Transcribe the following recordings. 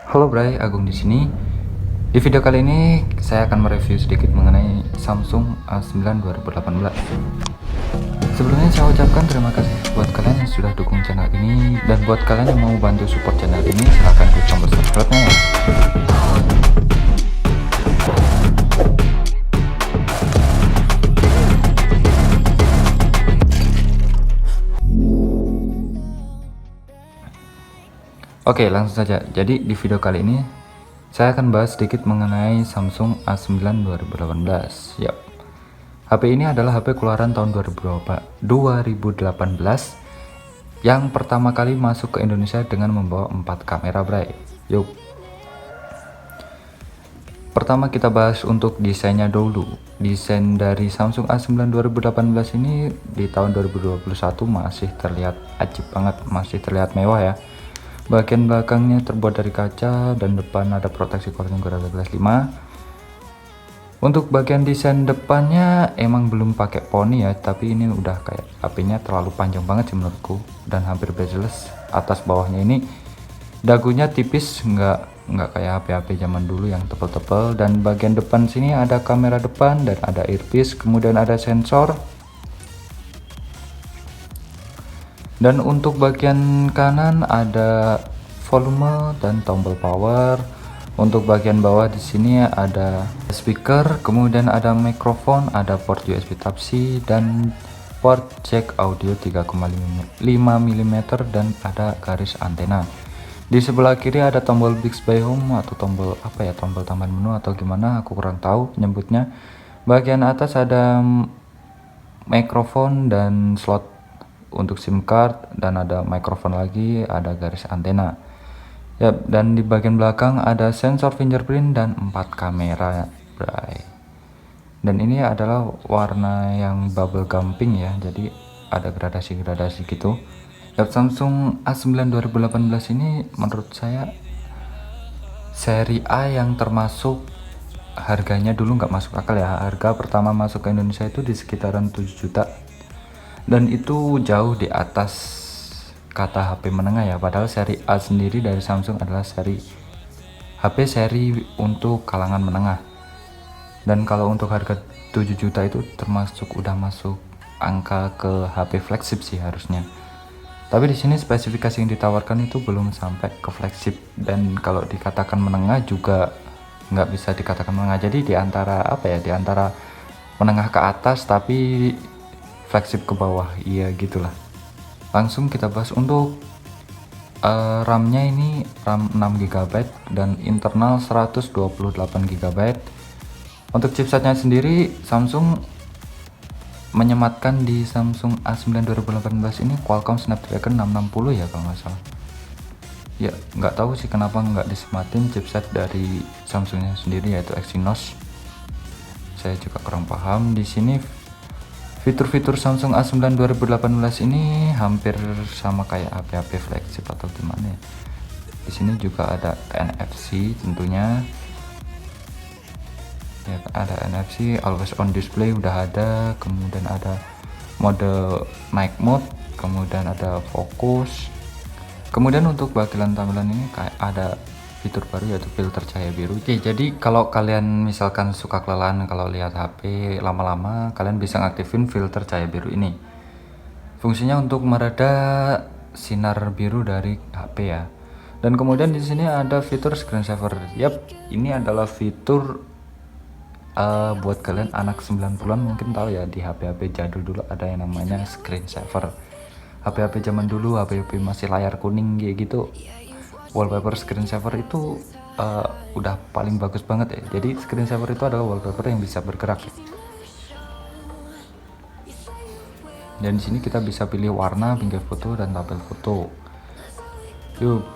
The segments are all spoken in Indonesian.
Halo Bray, Agung di sini. Di video kali ini saya akan mereview sedikit mengenai Samsung A9 2018. Sebelumnya saya ucapkan terima kasih buat kalian yang sudah dukung channel ini, dan buat kalian yang mau bantu support channel ini silahkan klik tombol subscribe-nya ya. Oke, langsung saja. Jadi di video kali ini saya akan bahas sedikit mengenai Samsung A9 2018. Yap. HP ini adalah HP keluaran tahun 2018 yang pertama kali masuk ke Indonesia dengan membawa 4 kamera, Bray. Yuk. Pertama kita bahas untuk desainnya dulu. Desain dari Samsung A9 2018 ini di tahun 2021 masih terlihat ajib banget, masih terlihat mewah ya. Bagian belakangnya terbuat dari kaca dan depan ada proteksi Corning Gorilla Glass 5. Untuk bagian desain depannya emang belum pakai poni ya, tapi ini udah kayak HP-nya terlalu panjang banget sih menurutku, dan hampir bezel-less. Atas bawahnya ini dagunya tipis, nggak kayak HP-HP zaman dulu yang tebel-tebel. Dan bagian depan sini ada kamera depan dan ada earpiece, kemudian ada sensor. Dan untuk bagian kanan ada volume dan tombol power. Untuk bagian bawah di sini ada speaker, kemudian ada mikrofon, ada port USB Type-C dan port jack audio 3,5 mm dan ada garis antena. Di sebelah kiri ada tombol Bixby Home atau tombol apa ya, tombol tambahan menu atau gimana, aku kurang tahu nyebutnya. Bagian atas ada mikrofon dan slot untuk SIM card, dan ada mikrofon lagi, ada garis antena. Yap, dan di bagian belakang ada sensor fingerprint dan 4 kamera, Bray. Dan ini adalah warna yang bubble gum pink ya, jadi ada gradasi-gradasi gitu. Yap, Samsung A9 2018 ini menurut saya seri A yang termasuk harganya dulu nggak masuk akal ya. Harga pertama masuk ke Indonesia itu di sekitaran 7 juta. Dan itu jauh di atas kata HP menengah ya, padahal seri A sendiri dari Samsung adalah HP seri untuk kalangan menengah. Dan kalau untuk harga 7 juta itu termasuk udah masuk angka ke HP flagship sih harusnya. Tapi di sini spesifikasi yang ditawarkan itu belum sampai ke flagship, dan kalau dikatakan menengah juga nggak bisa dikatakan menengah. Jadi di antara apa ya, di antara menengah ke atas tapi flagship ke bawah, iya gitulah. Langsung kita bahas untuk RAM-nya. Ini RAM 6 GB dan internal 128 GB. Untuk chipsetnya sendiri Samsung menyematkan di Samsung A9 2018 ini Qualcomm Snapdragon 660 ya kalau nggak salah. Ya nggak tahu sih kenapa nggak disematin chipset dari Samsungnya sendiri, yaitu Exynos. Saya juga kurang paham. Di sini fitur-fitur Samsung A9 2018 ini hampir sama kayak HP-HP flagship atau gimana ya. Di sini juga ada NFC tentunya. Ya, ada NFC, always on display udah ada, kemudian ada mode night mode, kemudian ada fokus. Kemudian untuk bagian tampilan ini kayak ada fitur baru yaitu filter cahaya biru. Oke, jadi kalau kalian misalkan suka kelelahan kalau lihat HP lama-lama, kalian bisa ngaktifin filter cahaya biru ini. Fungsinya untuk mereda sinar biru dari HP ya. Dan kemudian di sini ada fitur screen saver. Yap, ini adalah fitur buat kalian anak 90-an mungkin tahu ya, di HP-HP jadul dulu ada yang namanya screen saver. HP-HP zaman dulu, HP-HP masih layar kuning kayak gitu, wallpaper screen saver itu udah paling bagus banget ya. Jadi screen saver itu adalah wallpaper yang bisa bergerak. Dan di sini kita bisa pilih warna, bingkai foto, dan tabel foto. Yuk.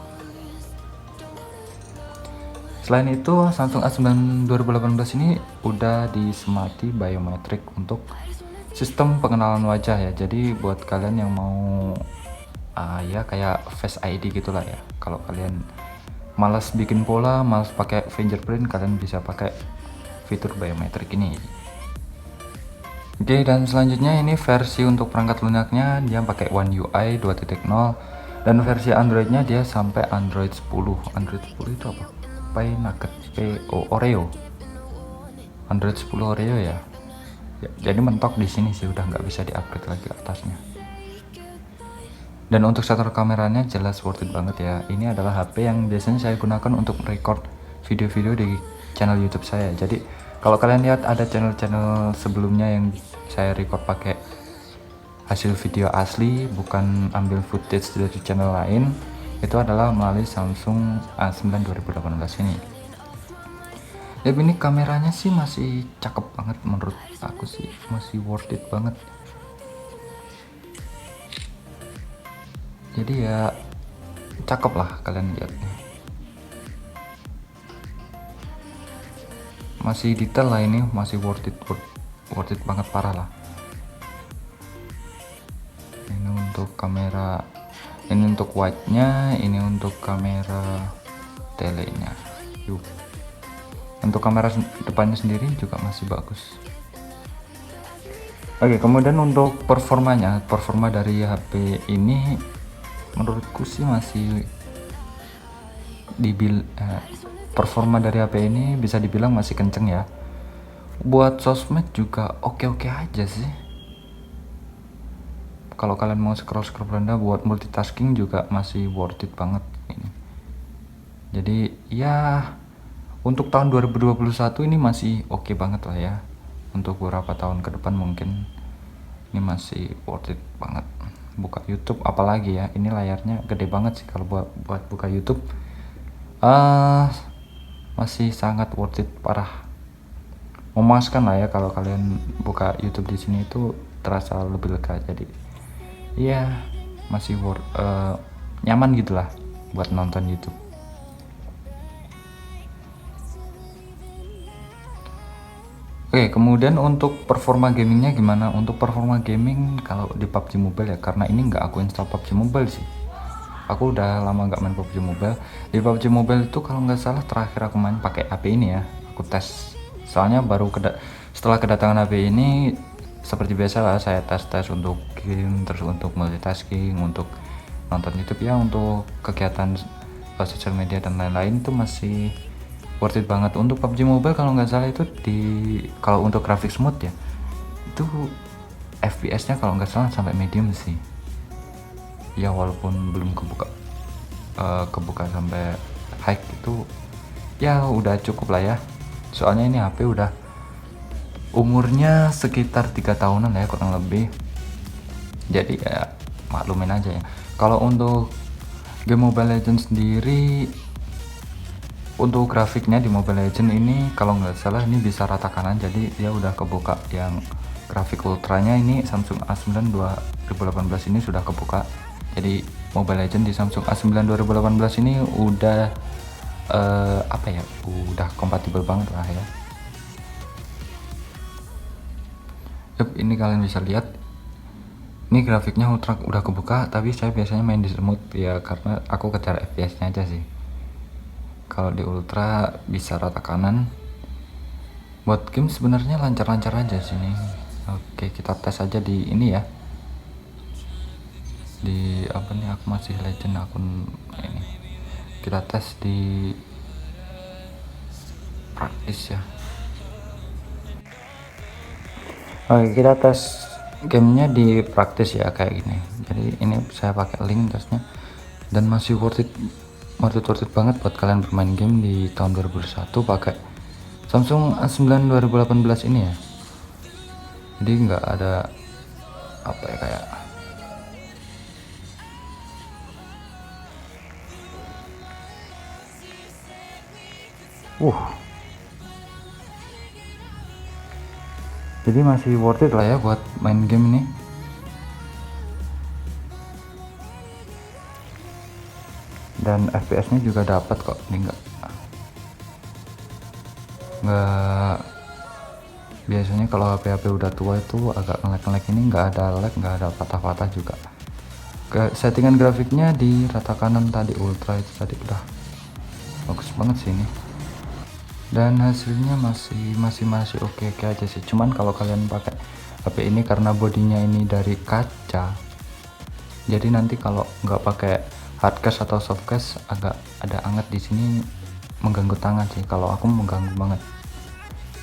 Selain itu, Samsung A9 2018 ini udah disemati biometrik untuk sistem pengenalan wajah ya. Jadi buat kalian yang mau ya kayak Face ID gitulah ya, kalau kalian malas bikin pola, malas pakai fingerprint, kalian bisa pakai fitur biometrik ini. Oke, dan selanjutnya ini versi untuk perangkat lunaknya dia pakai One UI 2.0 Dan versi Androidnya dia sampai Android 10. Android 10 itu apa? Pie Nugget, Oreo. Android 10 Oreo ya. Jadi mentok di sini sih, udah nggak bisa di-upgrade lagi atasnya. Dan untuk sensor kameranya jelas worth it banget ya. Ini adalah HP yang biasanya saya gunakan untuk record video-video di channel YouTube saya. Jadi kalau kalian lihat ada channel-channel sebelumnya yang saya record pakai hasil video asli, bukan ambil footage dari channel lain, itu adalah melalui Samsung A9 2018 ini. Ya ini kameranya sih masih cakep banget, menurut aku sih masih worth it banget. Jadi ya cakep lah kalian lihat, masih detail lah, ini masih worth it banget, parah lah. Ini untuk kamera, ini untuk wide-nya, ini untuk kamera telenya. Untuk kamera depannya sendiri juga masih bagus. Oke, kemudian untuk performa dari HP ini menurutku sih masih performa dari HP ini bisa dibilang masih kenceng ya. Buat sosmed juga oke-oke aja sih. Kalau kalian mau scroll rendah, buat multitasking juga masih worth it banget ini. Jadi ya untuk tahun 2021 ini masih oke banget lah ya. Untuk beberapa tahun ke depan mungkin ini masih worth it banget. Buka YouTube apalagi ya, ini layarnya gede banget sih kalau buat buka YouTube. Masih sangat worth it, parah. Memuaskan lah ya kalau kalian buka YouTube di sini itu terasa lebih lega. Jadi ya masih nyaman gitulah buat nonton YouTube. Oke, kemudian untuk performa gamingnya gimana? Untuk performa gaming kalau di PUBG Mobile ya, karena ini nggak aku install PUBG Mobile sih. Aku udah lama nggak main PUBG Mobile. Di PUBG Mobile itu kalau nggak salah terakhir aku main pakai HP ini ya. Aku tes. Soalnya setelah kedatangan HP ini, seperti biasa lah saya tes untuk game, terus untuk multitasking, untuk nonton YouTube ya, untuk kegiatan sosial media dan lain-lain itu masih worth it banget. Untuk PUBG Mobile kalau nggak salah itu kalau untuk graphics mode ya, itu FPS nya kalau nggak salah sampai medium sih ya, walaupun belum kebuka sampai high itu ya udah cukup lah ya. Soalnya ini HP udah umurnya sekitar 3 tahunan ya kurang lebih, jadi ya maklumin aja ya. Kalau untuk game Mobile Legends sendiri, untuk grafiknya di Mobile Legends ini kalau nggak salah ini bisa rata kanan, jadi dia udah kebuka yang grafik ultranya. Ini Samsung A9 2018 ini sudah kebuka, jadi Mobile Legends di Samsung A9 2018 ini udah udah kompatibel banget lah ya. Ini kalian bisa lihat ini grafiknya ultra udah kebuka, tapi saya biasanya main di smooth ya karena aku kejar FPS nya aja sih. Kalau di ultra bisa rata kanan. Buat game sebenarnya lancar-lancar aja sini. Oke, kita tes aja di ini ya. Di apa nih, aku masih legend akun ini. Kita tes di praktis ya. Oke, kita tes gamenya di praktis ya kayak gini. Jadi ini saya pakai link tesnya dan masih worth it banget buat kalian bermain game di tahun 2021 pakai Samsung A9 2018 ini ya. Jadi nggak ada apa ya, kayak jadi masih worth it lah ya buat main game ini. Dan FPS nya juga dapat kok, ini enggak biasanya kalau HP udah tua itu agak nge-lag, ini nggak ada lag, nggak ada patah-patah juga. Settingan grafiknya di rata kanan tadi, ultra itu tadi udah bagus banget sih ini. Dan hasilnya masih oke aja sih. Cuman kalau kalian pakai HP ini karena bodinya ini dari kaca, jadi nanti kalau nggak pakai hardcase atau softcase agak ada anget di sini, mengganggu tangan sih. Kalau aku mengganggu banget.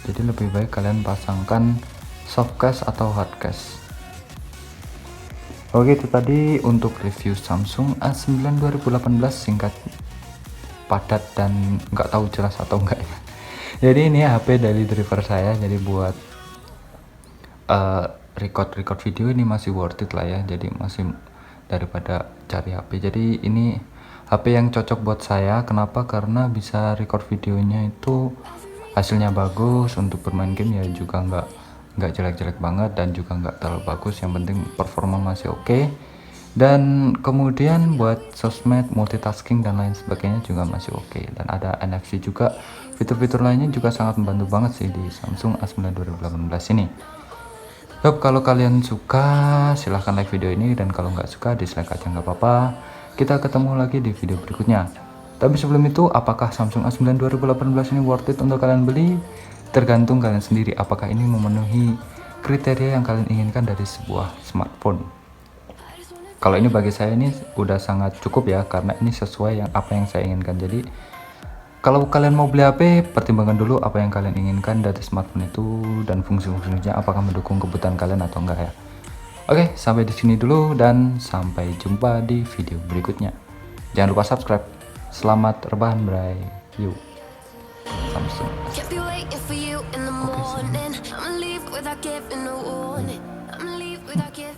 Jadi lebih baik kalian pasangkan softcase atau hardcase. Oke, itu tadi untuk review Samsung A9 2018, singkat, padat, dan nggak tahu jelas atau enggak ya. Jadi ini HP dari driver saya, jadi buat record video ini masih worth it lah ya. Jadi masih daripada cari HP. Jadi ini HP yang cocok buat saya. Kenapa? Karena bisa record videonya itu hasilnya bagus, untuk bermain game ya juga nggak jelek-jelek banget, dan juga nggak terlalu bagus, yang penting performa masih oke. Dan kemudian buat sosmed, multitasking dan lain sebagainya juga masih oke. Dan ada NFC juga, fitur-fitur lainnya juga sangat membantu banget sih di Samsung A9 2018 ini. Yup, kalau kalian suka silahkan like video ini, dan kalau nggak suka dislike aja nggak apa-apa. Kita ketemu lagi di video berikutnya. Tapi sebelum itu, apakah Samsung A9 2018 ini worth it untuk kalian beli? Tergantung kalian sendiri, apakah ini memenuhi kriteria yang kalian inginkan dari sebuah smartphone. Kalau ini bagi saya ini udah sangat cukup ya, karena ini sesuai apa yang saya inginkan. Jadi kalau kalian mau beli HP, pertimbangkan dulu apa yang kalian inginkan dari smartphone itu, dan fungsi-fungsinya apakah mendukung kebutuhan kalian atau enggak ya. Oke, sampai di sini dulu, dan sampai jumpa di video berikutnya. Jangan lupa subscribe. Selamat rebahan, bray. Yuk, Samsung. Oke,